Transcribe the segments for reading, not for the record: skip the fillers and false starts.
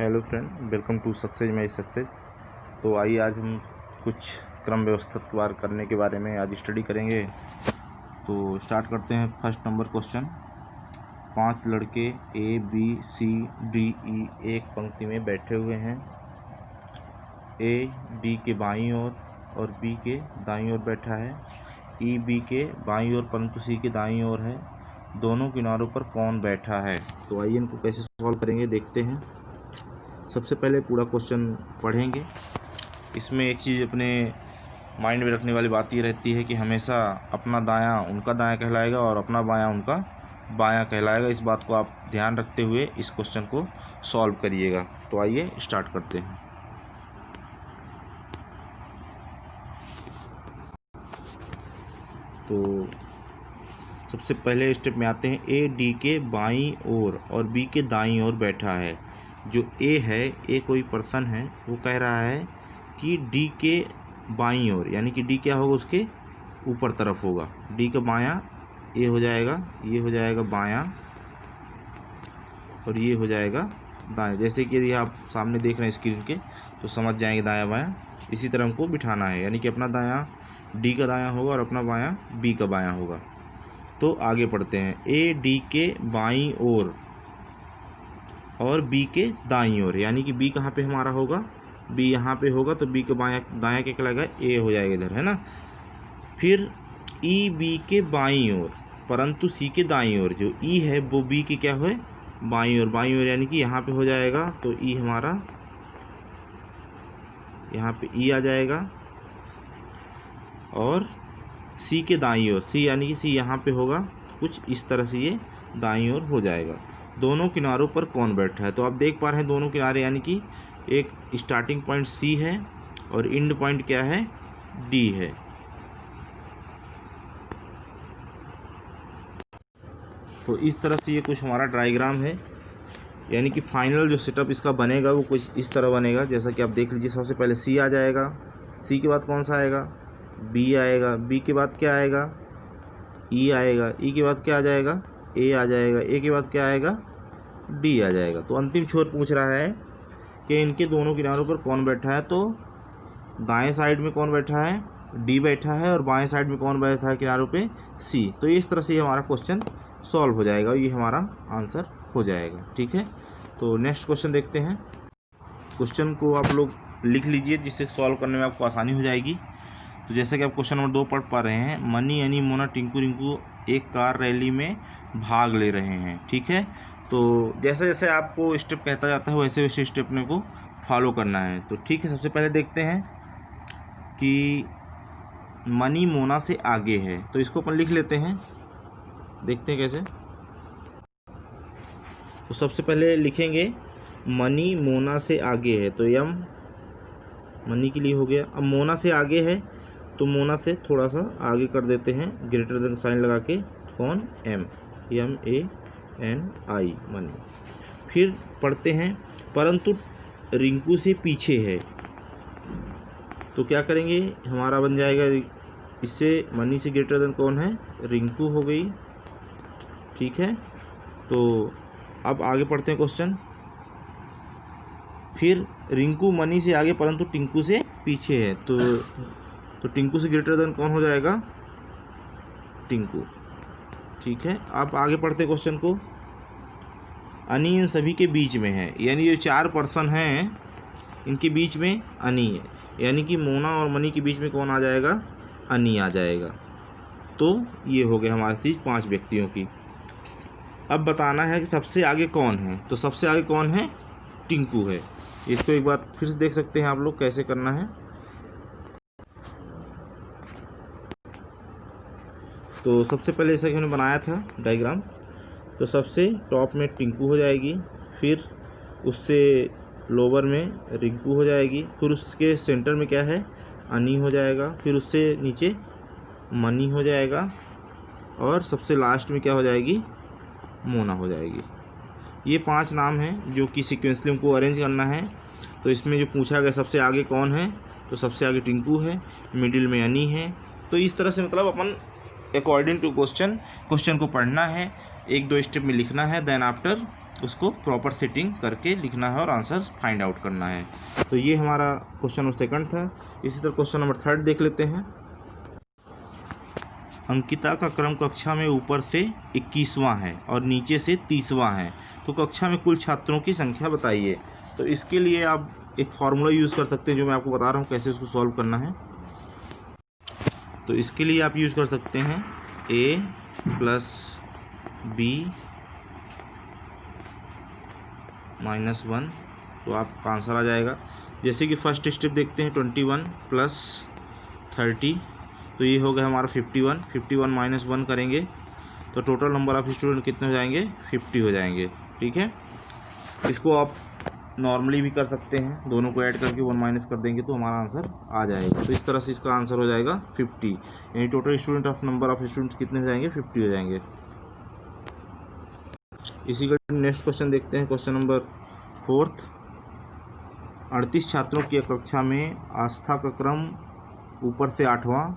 Hello friend, welcome to success my success. तो आइए आज हम कुछ क्रम व्यवस्थितवार करने के बारे में आज स्टडी करेंगे। तो स्टार्ट करते हैं। फर्स्ट नंबर क्वेश्चन, 5 लड़के A B C D E एक पंक्ति में बैठे हुए हैं। ए डी के बाईं ओर और बी के दाईं ओर बैठा है। ई बी के बाईं ओर परंतु सी के दाईं ओर है। दोनों किनारों पर कौन बैठा है? तो आइए इनको कैसे सॉल्व करेंगे देखते हैं। सबसे पहले पूरा क्वेश्चन पढ़ेंगे। इसमें एक चीज़ अपने माइंड में रखने वाली बात ये रहती है कि हमेशा अपना दायां उनका दायां कहलाएगा और अपना बायां उनका बायां कहलाएगा। इस बात को आप ध्यान रखते हुए इस क्वेश्चन को सॉल्व करिएगा। तो आइए स्टार्ट करते हैं। तो सबसे पहले स्टेप में आते हैं। ए डी के बाईं ओर और बी के दाईं ओर बैठा है। जो ए है, ए कोई पर्सन है, वो कह रहा है कि डी के बाईं ओर, यानी कि डी क्या होगा, उसके ऊपर तरफ होगा। डी का बायां ए हो जाएगा, ये हो जाएगा बायां और ये हो जाएगा दाएं। जैसे कि यदि आप सामने देख रहे हैं स्क्रीन के तो समझ जाएंगे दायां बायां। इसी तरह हमको बिठाना है, यानी कि अपना दायां डी का दायां होगा और अपना बायां बी का बायां होगा। तो आगे पढ़ते हैं। ए डी के बाईं ओर और बी के दाईं ओर, यानी कि बी कहाँ पे हमारा होगा, बी यहाँ पे होगा, तो बी के बायां दायां क्या कहलाएगा, ए हो जाएगा इधर, है ना। फिर ई बी के बाईं ओर परंतु सी के दाईं ओर, जो ई है वो बी के क्या है, बाईं ओर, यानी कि यहाँ पे हो जाएगा। तो ई हमारा यहाँ पे ई आ जाएगा और सी के दाईं ओर, सी यानी कि सी यहाँ पे होगा, कुछ इस तरह से ये दाईं ओर हो जाएगा। दोनों किनारों पर कौन बैठा है? तो आप देख पा रहे हैं दोनों किनारे, यानी कि एक स्टार्टिंग पॉइंट सी है और एंड पॉइंट क्या है, डी है। तो इस तरह से ये कुछ हमारा डायग्राम है, यानी कि फाइनल जो सेटअप इसका बनेगा वो कुछ इस तरह बनेगा। जैसा कि आप देख लीजिए, सबसे पहले सी आ जाएगा, सी के बाद कौन सा आएगा, बी आएगा, बी के बाद क्या आएगा, ई आएगा, ई के बाद क्या आ जाएगा, ए आ जाएगा, ए के बाद क्या आएगा, डी आ जाएगा। तो अंतिम छोर पूछ रहा है कि इनके दोनों किनारों पर कौन बैठा है। तो दाएं साइड में कौन बैठा है, डी बैठा है, और बाएं साइड में कौन बैठा है किनारों पे, सी। तो इस तरह से हमारा क्वेश्चन सॉल्व हो जाएगा, ये हमारा आंसर हो जाएगा। ठीक है, तो नेक्स्ट क्वेश्चन देखते हैं। क्वेश्चन को आप लोग लिख लीजिए, जिससे सॉल्व करने में आपको आसानी हो जाएगी। तो जैसे कि आप क्वेश्चन नंबर 2 पढ़ पा रहे हैं, मनी यानी मोना टिंकू रिंकू एक कार रैली में भाग ले रहे हैं। ठीक है, तो जैसे जैसे आपको स्टेप कहता जाता है वैसे वैसे स्टेप अपने को फॉलो करना है। तो ठीक है, सबसे पहले देखते हैं कि मनी मोना से आगे है, तो इसको अपन लिख लेते हैं, देखते हैं कैसे। तो सबसे पहले लिखेंगे मनी मोना से आगे है, तो यम मनी के लिए हो गया। अब मोना से आगे है तो मोना से थोड़ा सा आगे कर देते हैं, ग्रेटर देन साइन लगा के, कौन, M, M A N I, money. फिर पढ़ते हैं परंतु रिंकू से पीछे है, तो क्या करेंगे, हमारा बन जाएगा इससे मनी से ग्रेटर देन कौन है, रिंकू हो गई। ठीक है, तो अब आगे पढ़ते हैं क्वेश्चन। फिर रिंकू मनी से आगे परंतु टिंकू से पीछे है, तो टिंकू से ग्रेटर देन कौन हो जाएगा, टिंकू। ठीक है, अब आगे पढ़ते क्वेश्चन को। अनी इन सभी के बीच में है, यानी ये 4 पर्सन हैं, इनके बीच में अनी है, यानी कि मोना और मनी के बीच में कौन आ जाएगा, अनी आ जाएगा। तो ये हो गया हमारी चीज़ 5 व्यक्तियों की। अब बताना है कि सबसे आगे कौन है, तो सबसे आगे कौन है, टिंकू है। इसको एक बार फिर से देख सकते हैं आप लोग कैसे करना है। तो सबसे पहले जैसा कि हमने बनाया था डायग्राम, तो सबसे टॉप में टिंकू हो जाएगी, फिर उससे लोअर में रिंकू हो जाएगी, फिर उसके सेंटर में क्या है, अनी हो जाएगा, फिर उससे नीचे मनी हो जाएगा, और सबसे लास्ट में क्या हो जाएगी, मोना हो जाएगी। ये 5 नाम हैं जो कि सीक्वेंसली हमको अरेंज करना है। तो इसमें जो पूछा गया सबसे आगे कौन है, तो सबसे आगे टिंकू है, मिडिल में अनी है। तो इस तरह से मतलब अपन अकॉर्डिंग टू क्वेश्चन को पढ़ना है, 1-2 स्टेप में लिखना है, देन आफ्टर उसको प्रॉपर सेटिंग करके लिखना है और आंसर फाइंड आउट करना है। तो ये हमारा क्वेश्चन नंबर 2 था। इसी तरह क्वेश्चन नंबर 3 देख लेते हैं। अंकिता का क्रम कक्षा में ऊपर से 21वां है और नीचे से 30वां है, तो कक्षा में कुल छात्रों की संख्या बताइए। तो इसके लिए आप एक फार्मूला यूज़ कर सकते हैं, जो मैं आपको बता रहा हूँ कैसे उसको सॉल्व करना है। तो इसके लिए आप यूज़ कर सकते हैं a + b - 1, तो आपका आंसर आ जाएगा। जैसे कि फर्स्ट स्टेप देखते हैं, 21 + 30, तो ये हो गया हमारा 51। 51 - 1 करेंगे तो टोटल नंबर ऑफ स्टूडेंट कितने हो जाएंगे, 50 हो जाएंगे। ठीक है, इसको आप नॉर्मली भी कर सकते हैं, दोनों को ऐड करके 1 माइनस कर देंगे तो हमारा आंसर आ जाएगा। तो इस तरह से इसका आंसर हो जाएगा 50, यानी total student of number of students कितने हो जाएंगे, 50 हो जाएंगे। इसी का नेक्स्ट क्वेश्चन देखते हैं, क्वेश्चन नंबर 4। 38 छात्रों की कक्षा में आस्था का क्रम ऊपर से 8वां,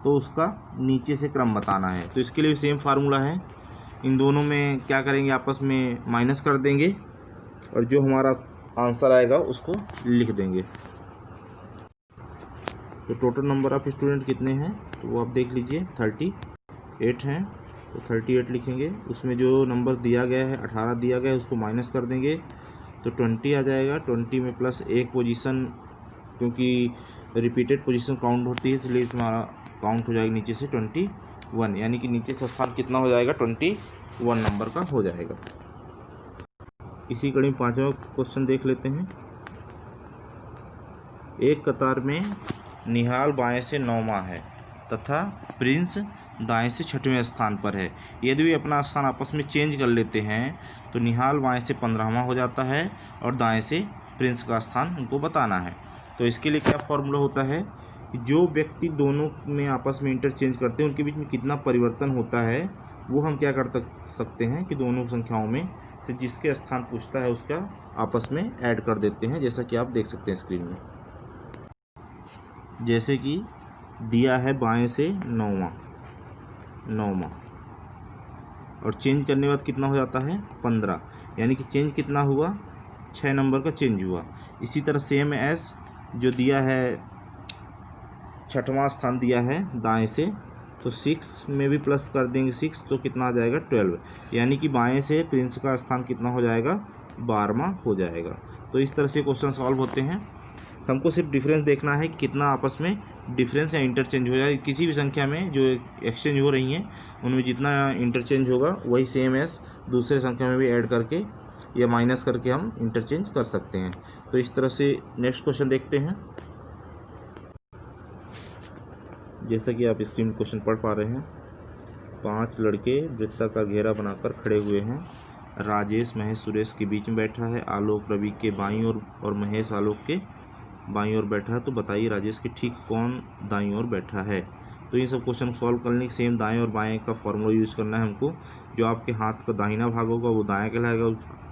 तो उसका नीचे से क्रम बताना है। तो इसके लिए सेम फार्मूला है, इन दोनों में क्या करेंगे, आपस में माइनस कर देंगे और जो हमारा आंसर आएगा उसको लिख देंगे। तो टोटल नंबर ऑफ स्टूडेंट कितने हैं, तो वो आप देख लीजिए 38 हैं, तो 38 लिखेंगे। उसमें जो नंबर दिया गया है 18 दिया गया है, उसको माइनस कर देंगे तो 20 आ जाएगा। 20 में प्लस एक पोजीशन, क्योंकि रिपीटेड पोजीशन काउंट होती है, इसलिए हमारा काउंट हो जाएगा नीचे से 21, यानी कि नीचे से स्थान कितना हो जाएगा, 21 नंबर का हो जाएगा। इसी कड़ी में 5वां क्वेश्चन देख लेते हैं। एक कतार में निहाल बाएं से 9वां है तथा प्रिंस दाएं से 6वें स्थान पर है। यदि वे अपना स्थान आपस में चेंज कर लेते हैं तो निहाल बाएं से 15वां हो जाता है और दाएं से प्रिंस का स्थान उनको बताना है। तो इसके लिए क्या फॉर्मूला होता है कि जो व्यक्ति दोनों में आपस में इंटरचेंज करते हैं उनके बीच में कितना परिवर्तन होता है, वो हम क्या कर सकते हैं कि दोनों संख्याओं में से जिसके स्थान पूछता है उसका आपस में ऐड कर देते हैं, जैसा कि आप देख सकते हैं स्क्रीन में। जैसे कि दिया है बाएं से 9वां और चेंज करने के बाद कितना हो जाता है 15, यानी कि चेंज कितना हुआ, 6 नंबर का चेंज हुआ। इसी तरह सेम एस जो दिया है 6वां स्थान दिया है दाएं से, तो 6 में भी प्लस कर देंगे 6, तो कितना आ जाएगा 12, यानी कि बाएं से प्रिंस का स्थान कितना हो जाएगा, 12वां हो जाएगा। तो इस तरह से क्वेश्चन सॉल्व होते हैं। हमको सिर्फ डिफरेंस देखना है कि कितना आपस में डिफरेंस या इंटरचेंज हो जाए। किसी भी संख्या में जो एक्सचेंज हो रही हैं उनमें जितना इंटरचेंज होगा वही सेम एस दूसरे संख्या में भी ऐड करके या माइनस करके हम इंटरचेंज कर सकते हैं। तो इस तरह से नेक्स्ट क्वेश्चन देखते हैं। जैसा कि आप स्क्रीन क्वेश्चन पढ़ पा रहे हैं, 5 लड़के वृत्ताकार घेरा बनाकर खड़े हुए हैं। राजेश महेश सुरेश के बीच में बैठा है, आलोक रवि के बाईं ओर और महेश आलोक के बाईं ओर बैठा है। तो बताइए राजेश के ठीक कौन दाईं ओर बैठा है। तो ये सब क्वेश्चन सॉल्व करने के सेम दाएं और बाएं का फॉर्मूला यूज़ करना है हमको। जो आपके हाथ का दाहिना भाग होगा वो दायां कहलाएगा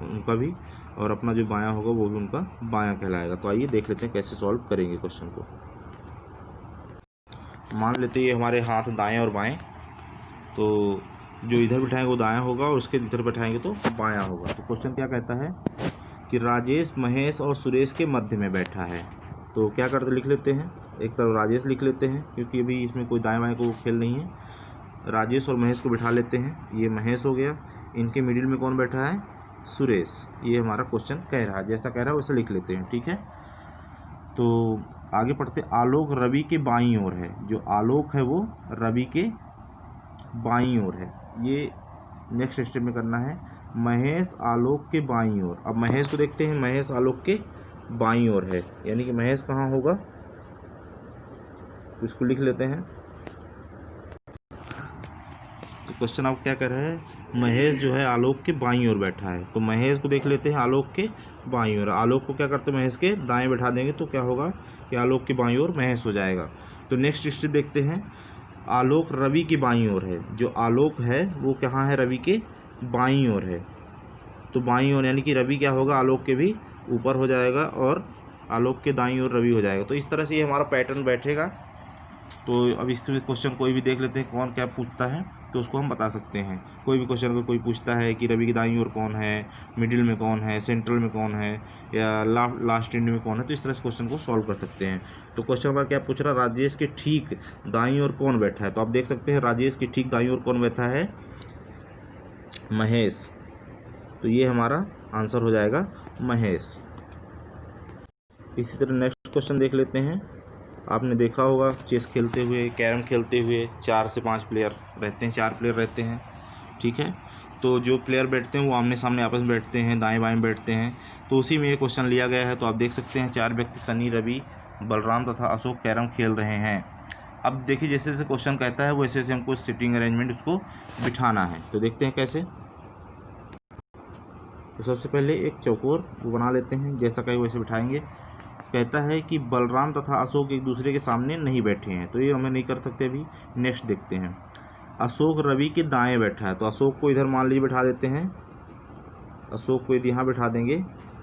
उनका भी, और अपना जो बायां होगा वो भी उनका बायां कहलाएगा। तो आइए देख लेते हैं कैसे सॉल्व करेंगे क्वेश्चन को। मान लेते हैं ये हमारे हाथ दाएं और बाएं, तो जो इधर बिठाएंगे वो दायां होगा और उसके इधर बैठाएंगे तो बायां होगा। तो क्वेश्चन क्या कहता है कि राजेश महेश और सुरेश के मध्य में बैठा है। तो क्या करते लिख लेते हैं, एक तरफ राजेश लिख लेते हैं क्योंकि अभी इसमें कोई दाएं बाएं को खेल नहीं है। राजेश और महेश को बिठा लेते हैं, ये महेश हो गया। इनके मिडिल में कौन बैठा है, सुरेश। ये हमारा क्वेश्चन कह रहा है, जैसा कह रहा है वैसे लिख लेते हैं। ठीक है, तो आगे पढ़ते। आलोक रवि के बाईं ओर है। जो आलोक है वो रवि के बाईं ओर है, ये नेक्स्ट स्टेप में करना है। महेश आलोक के बाईं ओर। अब महेश को देखते हैं, महेश आलोक के बाईं ओर है, यानी कि महेश कहाँ होगा, तो इसको लिख लेते हैं। तो क्वेश्चन आप क्या कर रहे हैं, महेश जो है आलोक के बाईं ओर बैठा है, तो महेश को देख लेते हैं आलोक के बाईं ओर। आलोक को क्या करते हैं, महेश के दाएं बैठा देंगे तो क्या होगा कि आलोक के बाईं ओर महेश हो जाएगा। तो नेक्स्ट स्टेप देखते हैं। आलोक रवि की बाईं ओर है। जो आलोक है वो कहाँ है, रवि के बाईं ओर है। तो बाईं ओर यानी कि रवि क्या होगा, आलोक के भी ऊपर हो जाएगा और आलोक के दाईं ओर रवि हो जाएगा। तो इस तरह से ये हमारा पैटर्न बैठेगा। तो अब इसके क्वेश्चन कोई भी देख लेते हैं कौन क्या पूछता है। तो उसको हम बता सकते हैं। कोई भी क्वेश्चन अगर कोई पूछता है कि रवि की दाईं ओर कौन है, मिडिल में कौन है, सेंट्रल में कौन है, या लास्ट एंड में कौन है, तो इस तरह से क्वेश्चन को सॉल्व कर सकते हैं। तो क्वेश्चन नंबर क्या पूछ रहा है, राजेश के ठीक दाईं ओर कौन बैठा है। तो आप देख सकते हैं राजेश के ठीक दाईं ओर कौन बैठा है, महेश। तो ये हमारा आंसर हो जाएगा महेश। इसी तरह नेक्स्ट क्वेश्चन देख लेते हैं। आपने देखा होगा चेस खेलते हुए, कैरम खेलते हुए 4 से 5 प्लेयर रहते हैं, 4 प्लेयर रहते हैं, ठीक है। तो जो प्लेयर बैठते हैं वो आमने सामने आपस में बैठते हैं, दाएं बाएं बैठते हैं। तो उसी में ये क्वेश्चन लिया गया है। तो आप देख सकते हैं 4 व्यक्ति सनी, रवि, बलराम तथा अशोक कैरम खेल रहे हैं। अब देखिए जैसे जैसे क्वेश्चन कहता है वैसे वैसे हमको सिटिंग अरेंजमेंट उसको बिठाना है। तो देखते हैं कैसे। तो सबसे पहले एक चौकोर बना लेते हैं, जैसा कहे वैसे बिठाएंगे। कहता है कि बलराम तथा अशोक एक दूसरे के सामने नहीं बैठे हैं, तो ये हमें नहीं कर सकते अभी। नेक्स्ट देखते हैं, अशोक रवि के दाएं बैठा है। तो अशोक को इधर मान लीजिए बैठा देते हैं, अशोक को यदि यहाँ बैठा देंगे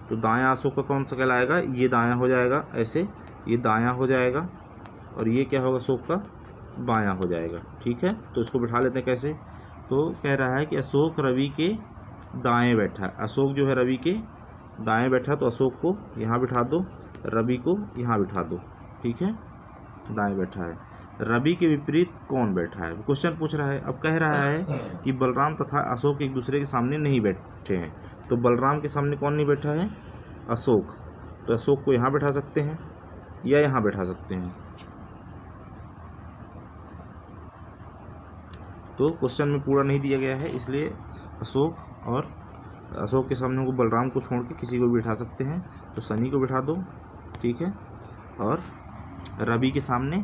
तो दायां अशोक का कौन सा कहलाएगा, ये दायां हो जाएगा, ऐसे ये दायां हो जाएगा, और ये क्या होगा, अशोक का बायां हो जाएगा, ठीक है। तो इसको बिठा लेते हैं कैसे। तो कह रहा है कि अशोक रवि के दाएँ बैठा है, अशोक जो है रवि के दाएँ बैठा, तो अशोक को यहाँ बिठा दो, रवि को यहाँ बिठा दो, ठीक है, दाएं बैठा है। रवि के विपरीत कौन बैठा है, क्वेश्चन पूछ रहा है। अब कह रहा है कि बलराम तथा अशोक एक दूसरे के सामने नहीं बैठे हैं। तो बलराम के सामने कौन नहीं बैठा है, अशोक। तो अशोक को यहाँ बैठा सकते हैं या यहाँ बैठा सकते हैं। तो क्वेश्चन में पूरा नहीं दिया गया है, इसलिए अशोक और अशोक के सामने को बलराम को छोड़ के किसी को भी बिठा सकते हैं। तो सनी को बिठा दो, ठीक है, और रवि के सामने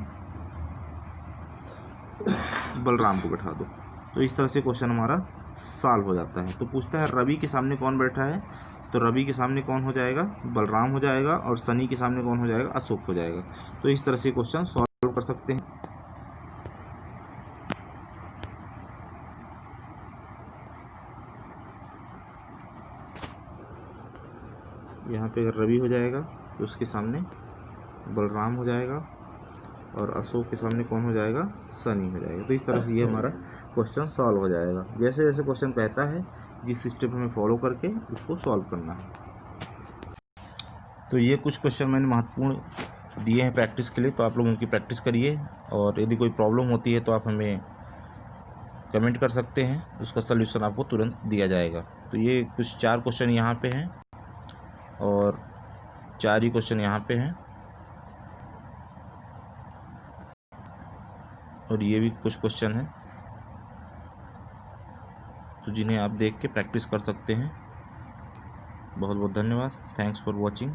बलराम को बिठा दो। तो इस तरह से क्वेश्चन हमारा सॉल्व हो जाता है। तो पूछता है रवि के सामने कौन बैठा है। तो रवि के सामने कौन हो जाएगा, बलराम हो जाएगा, और सनी के सामने कौन हो जाएगा, अशोक हो जाएगा। तो इस तरह से क्वेश्चन सॉल्व कर सकते हैं। यहाँ पे अगर रवि हो जाएगा तो उसके सामने बलराम हो जाएगा, और अशोक के सामने कौन हो जाएगा, सनी हो जाएगा। तो इस तरह से ये हमारा क्वेश्चन सॉल्व हो जाएगा। जैसे जैसे क्वेश्चन कहता है जिस स्टेप हमें फॉलो करके उसको सॉल्व करना है। तो ये कुछ क्वेश्चन मैंने महत्वपूर्ण दिए हैं प्रैक्टिस के लिए, तो आप लोग उनकी प्रैक्टिस करिए। और यदि कोई प्रॉब्लम होती है तो आप हमें कमेंट कर सकते हैं, उसका सल्यूशन आपको तुरंत दिया जाएगा। तो ये कुछ 4 क्वेश्चन यहाँ पे हैं और 4 ही क्वेश्चन यहाँ पे हैं, और ये भी कुछ क्वेश्चन हैं, तो जिन्हें आप देख के प्रैक्टिस कर सकते हैं। बहुत बहुत धन्यवाद। Thanks for watching.